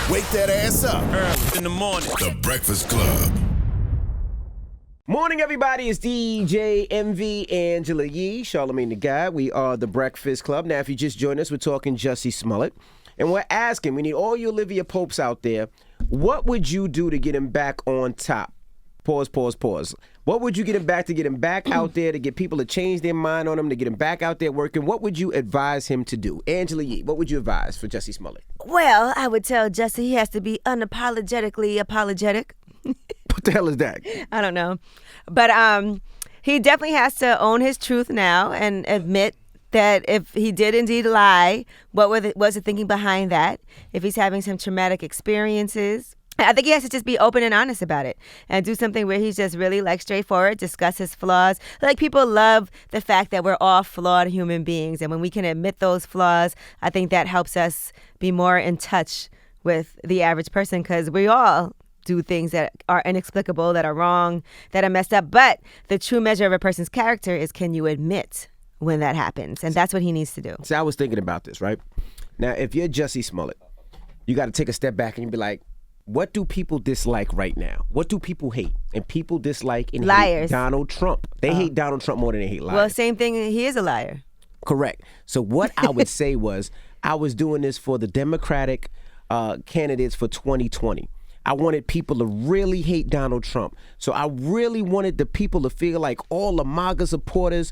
Wake that ass up. Early in the morning. The Breakfast Club. Morning, everybody. It's DJ MV Angela Yee, Charlamagne the Guy. We are the Breakfast Club. Now, if you just joined us, we're talking Jussie Smollett. And we're asking, we need all you Olivia Popes out there, what would you do to get him back on top? Pause. What would you get him back out there, to get people to change their mind on him, to get him back out there working? What would you advise him to do? Angela Yee, what would you advise for Jussie Smollett? Well, I would tell Jussie he has to be unapologetically apologetic. What the hell is that? I don't know. But he definitely has to own his truth now and admit that if he did indeed lie, what was the thinking behind that? If he's having some traumatic experiences, I think he has to just be open and honest about it and do something where he's just really like straightforward, discuss his flaws. Like, people love the fact that we're all flawed human beings. And when we can admit those flaws, I think that helps us be more in touch with the average person, because we all do things that are inexplicable, that are wrong, that are messed up. But the true measure of a person's character is, can you admit when that happens? And that's what he needs to do. See, I was thinking about this, right? Now, if you're Jussie Smollett, you got to take a step back and you be like, what do people dislike right now? What do people hate? And people dislike and liars. Hate Donald Trump. They hate Donald Trump more than they hate liars. Well, same thing. He is a liar. Correct. So what I would say was, I was doing this for the Democratic candidates for 2020. I wanted people to really hate Donald Trump. So I really wanted the people to feel like all the MAGA supporters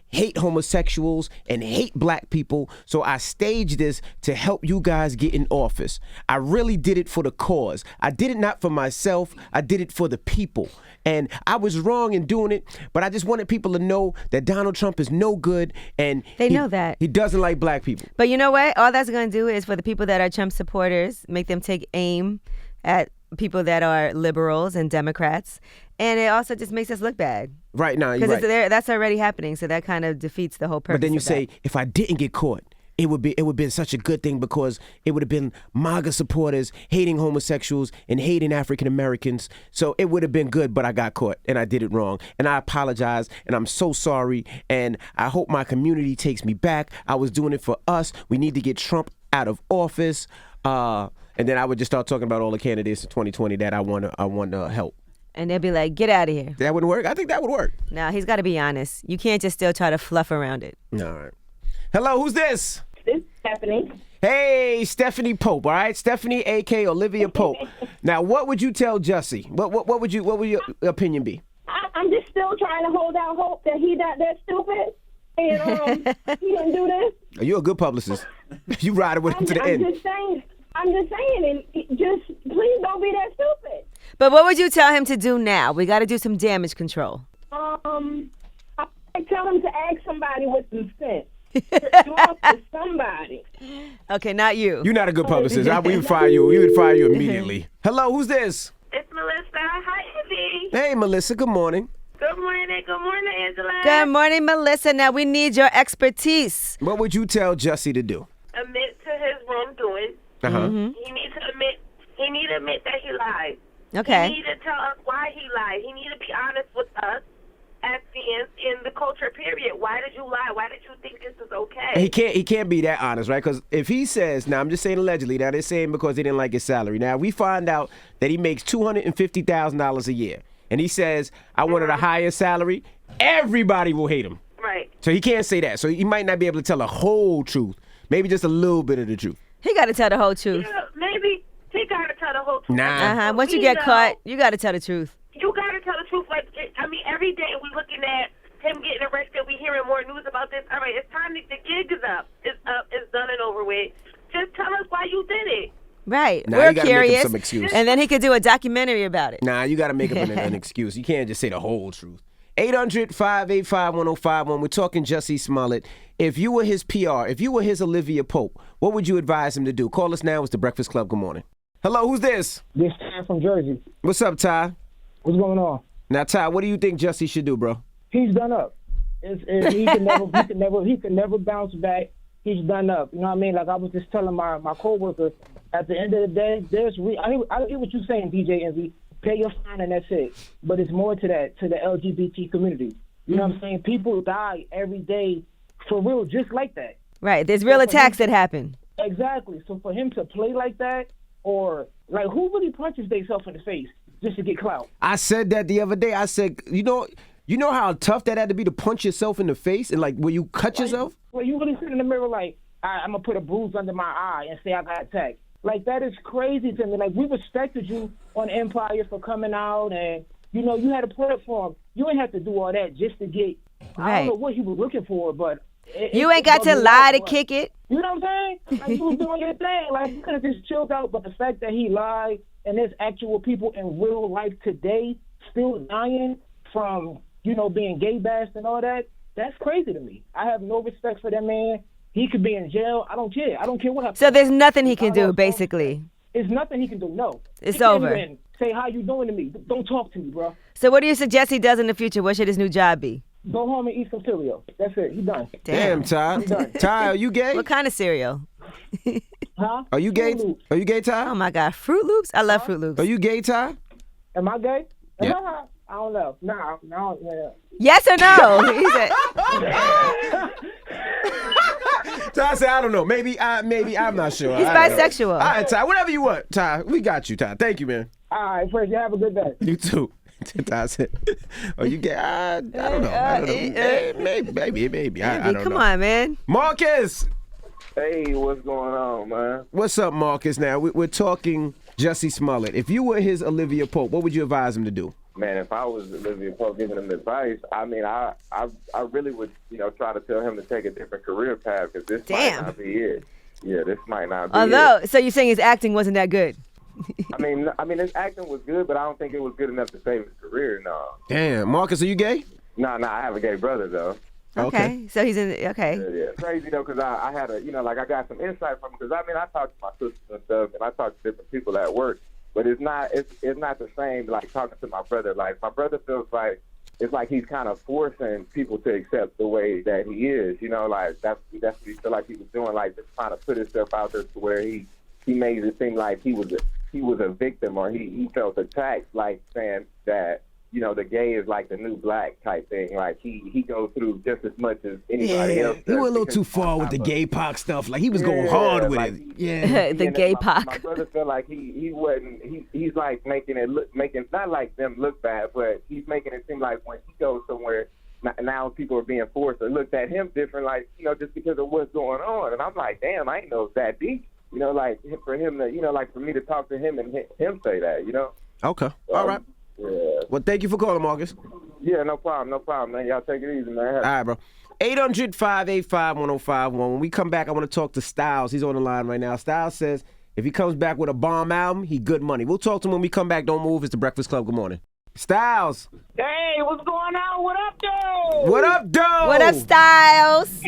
hate homosexuals and hate black people. So I staged this to help you guys get in office. I really did it for the cause. I did it not for myself. I did it for the people. And I was wrong in doing it, but I just wanted people to know that Donald Trump is no good, and they know that. He doesn't like black people. But you know what? All that's going to do is, for the people that are Trump supporters, make them take aim at people that are liberals and Democrats, and it also just makes us look bad. Right now, because right. That's already happening, so that kind of defeats the whole purpose. But then you of say, that. if I didn't get caught, it would been such a good thing, because it would have been MAGA supporters hating homosexuals and hating African Americans. So it would have been good, but I got caught and I did it wrong. And I apologize, and I'm so sorry, and I hope my community takes me back. I was doing it for us. We need to get Trump out of office. And then I would just start talking about all the candidates in 2020 that I want to help. And they'll be like, get out of here. That wouldn't work? I think that would work. No, he's got to be honest. You can't just still try to fluff around it. All right. Hello, who's this? This is Stephanie. Hey, Stephanie Pope, all right? Stephanie, a.k.a. Olivia Pope. Now, what would you tell Jussie? What would your opinion be? I'm just still trying to hold out hope that he's not that stupid. And he didn't do this. You're a good publicist. You ride it with him to the end. I'm just saying, and just please don't be that stupid. But what would you tell him to do now? We got to do some damage control. I tell him to ask somebody with some sense. Talk to somebody. Okay, not you. You're not a good publicist. We would fire you. We would fire you immediately. Hello, who's this? It's Melissa. Hi, Evie. Hey, Melissa. Good morning. Good morning. Good morning, Angela. Good morning, Melissa. Now we need your expertise. What would you tell Jussie to do? Admit to his wrongdoing. Mm-hmm. He needs to admit that he lied. Okay. He need to tell us why he lied. He need to be honest with us as fans in the culture, period. Why did you lie? Why did you think this is okay? He can't be that honest, right? Because if he says, now I'm just saying allegedly, now they're saying because they didn't like his salary. Now we find out that he makes $250,000 a year, and he says, I wanted a higher salary, everybody will hate him. Right. So he can't say that. So he might not be able to tell the whole truth. Maybe just a little bit of the truth. He got to tell the whole truth. Yeah, maybe he got to tell the whole truth. Nah. Once you get caught, you got to tell the truth. You got to tell the truth. Like, every day we looking at him getting arrested. We hearing more news about this. All right, it's time. The gig is up. It's up. It's done and over with. Just tell us why you did it. Right. Nah, we're you gotta curious. make up some excuse. And then he could do a documentary about it. Nah, you got to make up an excuse. You can't just say the whole truth. 800-585-1051. We're talking Jussie Smollett. If you were his PR, if you were his Olivia Pope, what would you advise him to do? Call us now. It's the Breakfast Club. Good morning. Hello, who's this? This Ty from Jersey. What's up, Ty? What's going on? Now, Ty, what do you think Jussie should do, bro? He's done up. He can never bounce back. He's done up. You know what I mean? Like I was just telling my coworker, at the end of the day, I hear what you're saying, DJ Envy. Pay your fine and that's it. But it's more to that, to the LGBT community. You know what I'm saying? People die every day for real, just like that. Right. There's real attacks that happen. Exactly. So for him to play like that, or like who really punches themselves in the face just to get clout? I said that the other day. I said, you know how tough that had to be to punch yourself in the face and like where you cut yourself? Well, you really sit in the mirror like, I'm going to put a bruise under my eye and say I got attacked. Like, that is crazy to me. Like, we respected you on Empire for coming out and, you had a platform. You ain't have to do all that just to get, I don't know what he was looking for, but. You ain't got to lie to kick it. You know what I'm saying? Like, you was doing your thing. Like, you could have just chilled out, but the fact that he lied and there's actual people in real life today still dying from, being gay bashed and all that, that's crazy to me. I have no respect for that man. He could be in jail. I don't care. I don't care what happens. So there's nothing he can do, basically. There's nothing he can do. No. It's he can't over. Even say how you doing to me. Don't talk to me, bro. So what do you suggest he does in the future? What should his new job be? Go home and eat some cereal. That's it. He's done. Damn, Ty. He's done. Ty, are you gay? What kind of cereal? Huh? Are you gay? Fruit Loops. Are you gay, Ty? Oh my God, Fruit Loops! I love Fruit Loops. Are you gay, Ty? Am I gay? Yeah. I don't know. No. Yeah. Yes or no? He said. Ty said, I don't know. Maybe I'm not sure. He's I don't know. bisexual. All right, Ty, whatever you want. Ty, we got you, Ty. Thank you, man. All right, first, you have a good day. You too. Ty said, are you gay? I don't know. Maybe. I don't know. Come on, man. Marcus! Hey, what's going on, man? What's up, Marcus? Now, we're talking Jussie Smollett. If you were his Olivia Pope, what would you advise him to do? Man, if I was Olivia Pope giving him advice, I mean, I really would, try to tell him to take a different career path because this might not be it. Yeah, this might not be it. So you're saying his acting wasn't that good? I mean, his acting was good, but I don't think it was good enough to save his career, no. Damn. Marcus, are you gay? No, I have a gay brother, though. Okay. So he's in, okay. Yeah. Crazy, though, because I had I got some insight from him, because, I talk to my sisters and stuff, and I talk to different people at work, but it's not the same, like, talking to my brother. Like, my brother feels like it's like he's kind of forcing people to accept the way that he is, like, that's what he felt like he was doing, like, just trying to put himself out there to where he made it seem like he was a victim or he felt attacked, like saying that, the gay is like the new black type thing. Like he goes through just as much as anybody else. He went a little too far with the gay Pac stuff. Like he was going hard with it. Yeah. The gay Pac. My brother felt like he wasn't, he's like making not like them look bad, but he's making it seem like when he goes somewhere, now people are being forced to look at him different, like, just because of what's going on. And I'm like, damn, I ain't know it's that deep. Like for him to, like for me to talk to him and him say that, Okay. All right. Yeah. Well, thank you for calling, Marcus. Yeah, no problem, man. Y'all take it easy, man. All right, bro. 800-585-1051. When we come back, I want to talk to Styles. He's on the line right now. Styles says if he comes back with a bomb album, he good money. We'll talk to him when we come back. Don't move. It's the Breakfast Club. Good morning. Styles. Hey, what's going on? What up, though? What up, Doe? What up, Styles?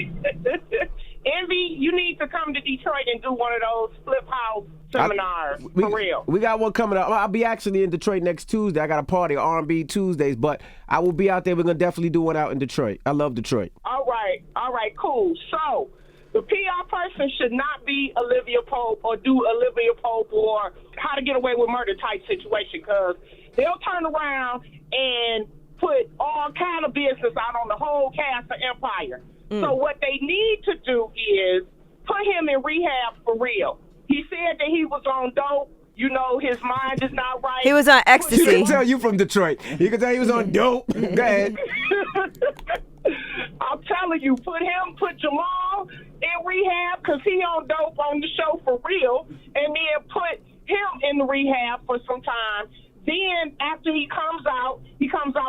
Envy, you need to come to Detroit and do one of those flip house seminars, for real. We got one coming up. I'll be actually in Detroit next Tuesday. I got a party, R&B Tuesdays, but I will be out there. We're going to definitely do one out in Detroit. I love Detroit. All right, cool. So, the PR person should not be Olivia Pope or do Olivia Pope or How to Get Away with Murder type situation, because they'll turn around and put all kind of business out on the whole cast of Empire. So what they need to do is put him in rehab for real. He said that he was on dope. His mind is not right. He was on ecstasy. You can tell you from Detroit. You can tell he was on dope. Go ahead. I'm telling you, put Jamal in rehab because he on dope on the show for real, and then put him in the rehab for some time. Then after he comes out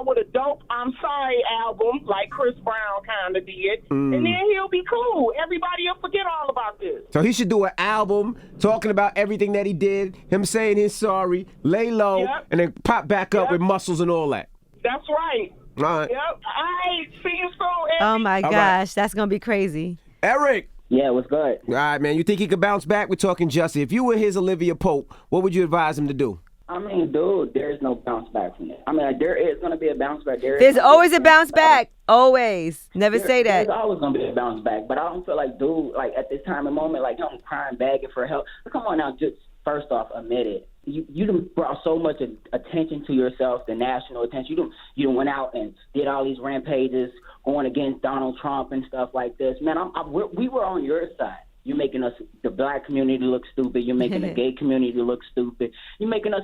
with a dope I'm Sorry album like Chris Brown kind of did, and then he'll be cool. Everybody will forget all about this. So he should do an album talking about everything that he did, him saying he's sorry, lay low, and then pop back up with muscles and all that. That's right. All right. Yep. All right. See you soon, Eddie. Oh, my gosh. That's going to be crazy. Eric. Yeah, what's good? All right, man. You think he could bounce back? We're talking Jussie. If you were his Olivia Pope, what would you advise him to do? I mean, dude, there's no bounce back from it. I mean, there is going to be a bounce back. There's always a bounce back. Always. Never say that. There's always going to be a bounce back. But I don't feel like, dude, like at this time and moment, like him crying, begging for help. Come on now, just first off, admit it. You done brought so much attention to yourself, the national attention. You done went out and did all these rampages going against Donald Trump and stuff like this. Man, we were on your side. You're making us, the black community, look stupid. You're making the gay community look stupid. You're making us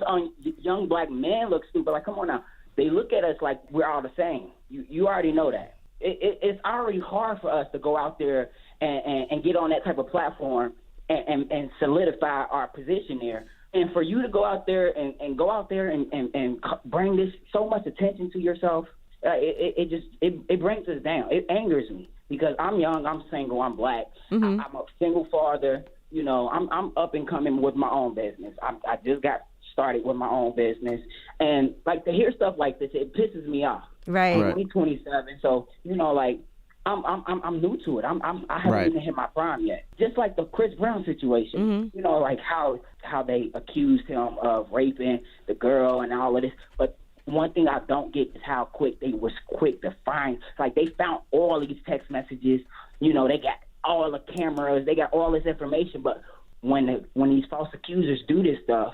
young black men look stupid. Like, come on now. They look at us like we're all the same. You already know that. It's already hard for us to go out there and get on that type of platform and solidify our position there. And for you to go out there and go out there and bring this so much attention to yourself, it brings us down. It angers me because I'm young, I'm single, I'm black. I'm a single father. You know, I'm up and coming with my own business. I just got started with my own business, and like to hear stuff like this, it pisses me off. Right. I'm only 27, so you know, like I'm new to it. I haven't even hit my prime yet. Just like the Chris Brown situation, you know, like how they accused him of raping the girl and all of this. But one thing I don't get is how quick they was quick to find. Like they found all these text messages. You know, they got all the cameras, they got all this information. But when these false accusers do this stuff,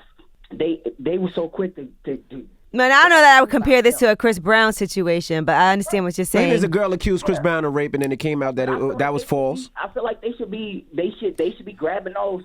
they were so quick to Man, I don't know that I would compare this to a Chris Brown situation, but I understand what you're saying. There's a girl accused Chris Brown of raping, and it came out that that was false. I feel like they should be grabbing those.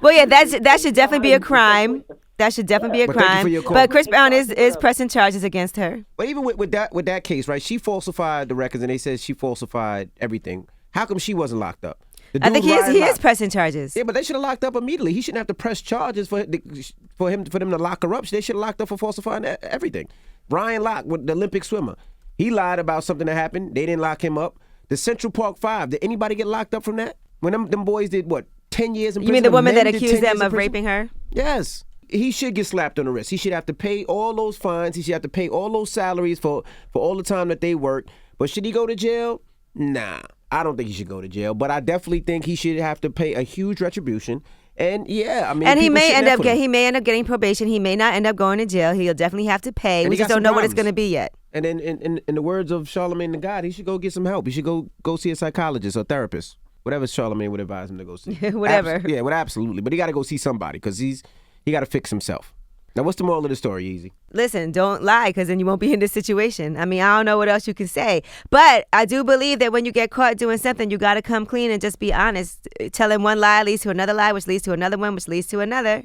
Well, yeah, that should definitely be a crime. That should definitely be a crime. But Chris Brown is pressing charges against her. But even with that case, right? She falsified the records, and they said she falsified everything. How come she wasn't locked up? I think he is pressing charges. Yeah, but they should have locked up immediately. He shouldn't have to press charges for them to lock her up. They should have locked up for falsifying everything. Brian Locke, with the Olympic swimmer, he lied about something that happened. They didn't lock him up. The Central Park Five, did anybody get locked up from that? When them boys did what, 10 years in prison? You mean the woman that accused them of raping her? Yes. He should get slapped on the wrist. He should have to pay all those fines. He should have to pay all those salaries for all the time that they worked. But should he go to jail? Nah. I don't think he should go to jail, but I definitely think he should have to pay a huge retribution. And yeah, I mean, and he may end up getting probation. He may not end up going to jail. He'll definitely have to pay. And we just don't know what it's going to be yet. And then, in the words of Charlamagne the God, he should go get some help. He should go see a psychologist or therapist, whatever Charlamagne would advise him to go see. Whatever. Absolutely. But he got to go see somebody because he got to fix himself. Now, what's the moral of the story, Easy? Listen, don't lie, because then you won't be in this situation. I mean, I don't know what else you can say. But I do believe that when you get caught doing something, you got to come clean and just be honest. Telling one lie leads to another lie, which leads to another one, which leads to another.